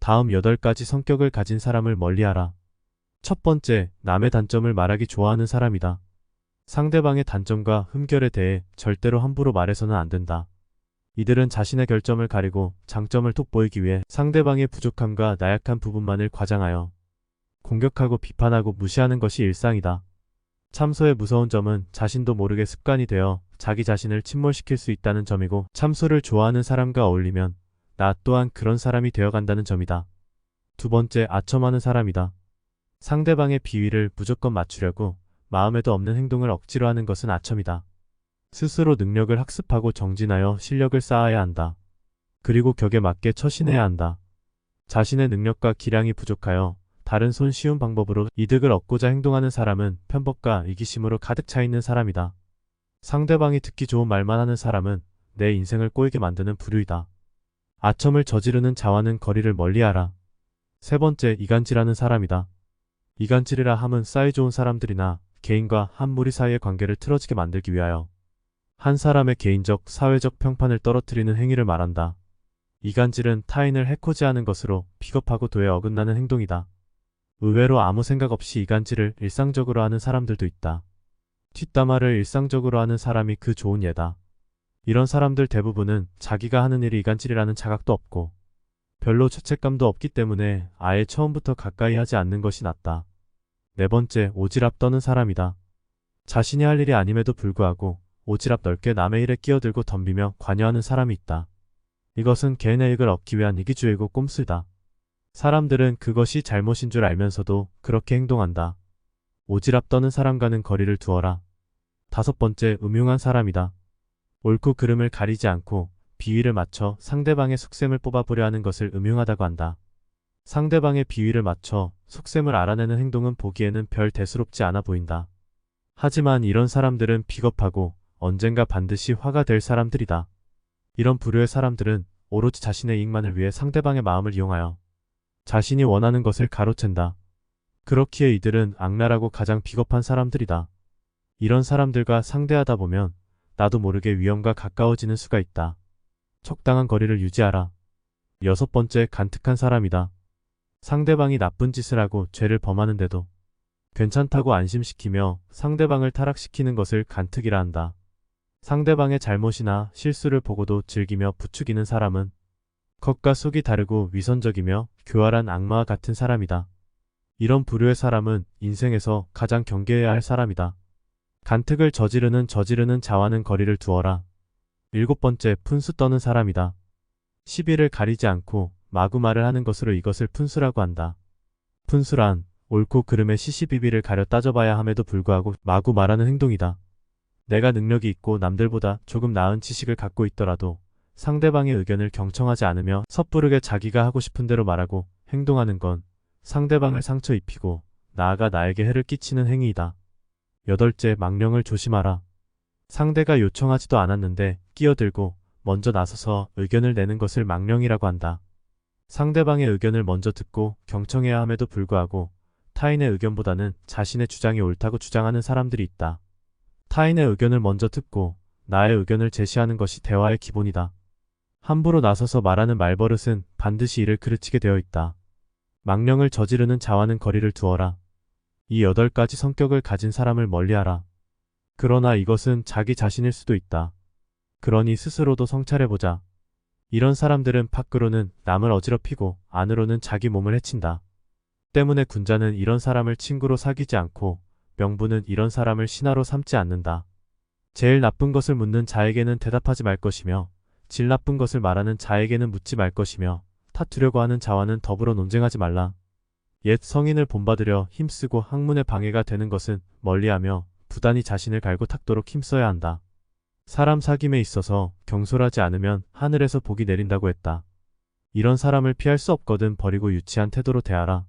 다음 8가지 성격을 가진 사람을 멀리하라. 첫 번째, 남의 단점을 말하기 좋아하는 사람이다. 상대방의 단점과 흠결에 대해 절대로 함부로 말해서는 안 된다. 이들은 자신의 결점을 가리고 장점을 돋보이기 위해 상대방의 부족함과 나약한 부분만을 과장하여 공격하고 비판하고 무시하는 것이 일상이다. 참소의 무서운 점은 자신도 모르게 습관이 되어 자기 자신을 침몰시킬 수 있다는 점이고, 참소를 좋아하는 사람과 어울리면 나 또한 그런 사람이 되어간다는 점이다. 두 번째, 아첨하는 사람이다. 상대방의 비위를 무조건 맞추려고 마음에도 없는 행동을 억지로 하는 것은 아첨이다. 스스로 능력을 학습하고 정진하여 실력을 쌓아야 한다. 그리고 격에 맞게 처신해야 한다. 자신의 능력과 기량이 부족하여 다른 손 쉬운 방법으로 이득을 얻고자 행동하는 사람은 편법과 이기심으로 가득 차 있는 사람이다. 상대방이 듣기 좋은 말만 하는 사람은 내 인생을 꼬이게 만드는 부류이다. 아첨을 저지르는 자와는 거리를 멀리하라. 세 번째, 이간질하는 사람이다. 이간질이라 함은 사이 좋은 사람들이나 개인과 한 무리 사이의 관계를 틀어지게 만들기 위하여 한 사람의 개인적, 사회적 평판을 떨어뜨리는 행위를 말한다. 이간질은 타인을 해코지하는 것으로 비겁하고 도에 어긋나는 행동이다. 의외로 아무 생각 없이 이간질을 일상적으로 하는 사람들도 있다. 뒷담화를 일상적으로 하는 사람이 그 좋은 예다. 이런 사람들 대부분은 자기가 하는 일이 이간질이라는 자각도 없고 별로 죄책감도 없기 때문에 아예 처음부터 가까이 하지 않는 것이 낫다. 네 번째, 오지랖 떠는 사람이다. 자신이 할 일이 아님에도 불구하고 오지랖 넓게 남의 일에 끼어들고 덤비며 관여하는 사람이 있다. 이것은 개인의 이익을 얻기 위한 이기주의고 꼼수다. 사람들은 그것이 잘못인 줄 알면서도 그렇게 행동한다. 오지랖 떠는 사람과는 거리를 두어라. 다섯 번째, 음흉한 사람이다. 옳고 그름을 가리지 않고 비위를 맞춰 상대방의 속셈을 뽑아보려 하는 것을 음흉하다고 한다. 상대방의 비위를 맞춰 속셈을 알아내는 행동은 보기에는 별 대수롭지 않아 보인다. 하지만 이런 사람들은 비겁하고 언젠가 반드시 화가 될 사람들이다. 이런 부류의 사람들은 오로지 자신의 이익만을 위해 상대방의 마음을 이용하여 자신이 원하는 것을 가로챈다. 그렇기에 이들은 악랄하고 가장 비겁한 사람들이다. 이런 사람들과 상대하다 보면 나도 모르게 위험과 가까워지는 수가 있다. 적당한 거리를 유지하라. 여섯 번째, 간특한 사람이다. 상대방이 나쁜 짓을 하고 죄를 범하는데도 괜찮다고 안심시키며 상대방을 타락시키는 것을 간특이라 한다. 상대방의 잘못이나 실수를 보고도 즐기며 부추기는 사람은 겉과 속이 다르고 위선적이며 교활한 악마와 같은 사람이다. 이런 부류의 사람은 인생에서 가장 경계해야 할 사람이다. 간특을 저지르는 자와는 거리를 두어라. 일곱 번째, 푼수 떠는 사람이다. 시비를 가리지 않고 마구 말을 하는 것으로 이것을 푼수라고 한다. 푼수란 옳고 그름의 시시비비를 가려 따져봐야 함에도 불구하고 마구 말하는 행동이다. 내가 능력이 있고 남들보다 조금 나은 지식을 갖고 있더라도 상대방의 의견을 경청하지 않으며 섣부르게 자기가 하고 싶은 대로 말하고 행동하는 건 상대방을 상처 입히고 나아가 나에게 해를 끼치는 행위이다. 여덟째, 망령을 조심하라. 상대가 요청하지도 않았는데 끼어들고 먼저 나서서 의견을 내는 것을 망령이라고 한다. 상대방의 의견을 먼저 듣고 경청해야 함에도 불구하고 타인의 의견보다는 자신의 주장이 옳다고 주장하는 사람들이 있다. 타인의 의견을 먼저 듣고 나의 의견을 제시하는 것이 대화의 기본이다. 함부로 나서서 말하는 말버릇은 반드시 이를 그르치게 되어 있다. 망령을 저지르는 자와는 거리를 두어라. 이 8가지 성격을 가진 사람을 멀리하라. 그러나 이것은 자기 자신일 수도 있다. 그러니 스스로도 성찰해보자. 이런 사람들은 밖으로는 남을 어지럽히고 안으로는 자기 몸을 해친다. 때문에 군자는 이런 사람을 친구로 사귀지 않고 명부는 이런 사람을 신하로 삼지 않는다. 제일 나쁜 것을 묻는 자에게는 대답하지 말 것이며 질 나쁜 것을 말하는 자에게는 묻지 말 것이며 타투려고 하는 자와는 더불어 논쟁하지 말라. 옛 성인을 본받으려 힘쓰고 학문에 방해가 되는 것은 멀리하며 부단히 자신을 갈고 닦도록 힘써야 한다. 사람 사귐에 있어서 경솔하지 않으면 하늘에서 복이 내린다고 했다. 이런 사람을 피할 수 없거든 버리고 유치한 태도로 대하라.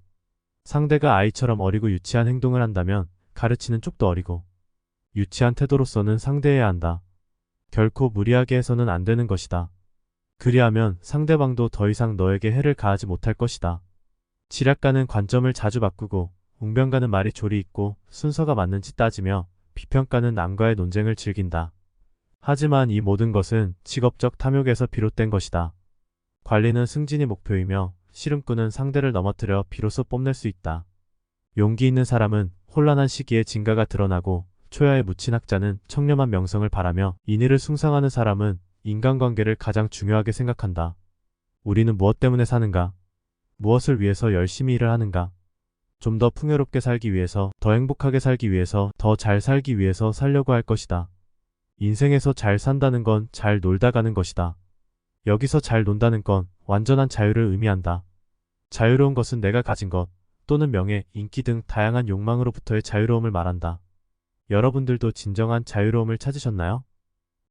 상대가 아이처럼 어리고 유치한 행동을 한다면 가르치는 쪽도 어리고 유치한 태도로서는 상대해야 한다. 결코 무리하게 해서는 안 되는 것이다. 그리하면 상대방도 더 이상 너에게 해를 가하지 못할 것이다. 지략가는 관점을 자주 바꾸고 웅변가는 말이 조리 있고 순서가 맞는지 따지며 비평가는 남과의 논쟁을 즐긴다. 하지만 이 모든 것은 직업적 탐욕에서 비롯된 것이다. 관리는 승진이 목표이며 씨름꾼은 상대를 넘어뜨려 비로소 뽐낼 수 있다. 용기 있는 사람은 혼란한 시기에 진가가 드러나고 초야에 묻힌 학자는 청렴한 명성을 바라며 인의를 숭상하는 사람은 인간관계를 가장 중요하게 생각한다. 우리는 무엇 때문에 사는가? 무엇을 위해서 열심히 일을 하는가? 좀 더 풍요롭게 살기 위해서, 더 행복하게 살기 위해서, 더 잘 살기 위해서 살려고 할 것이다. 인생에서 잘 산다는 건 잘 놀다 가는 것이다. 여기서 잘 논다는 건 완전한 자유를 의미한다. 자유로운 것은 내가 가진 것, 또는 명예, 인기 등 다양한 욕망으로부터의 자유로움을 말한다. 여러분들도 진정한 자유로움을 찾으셨나요?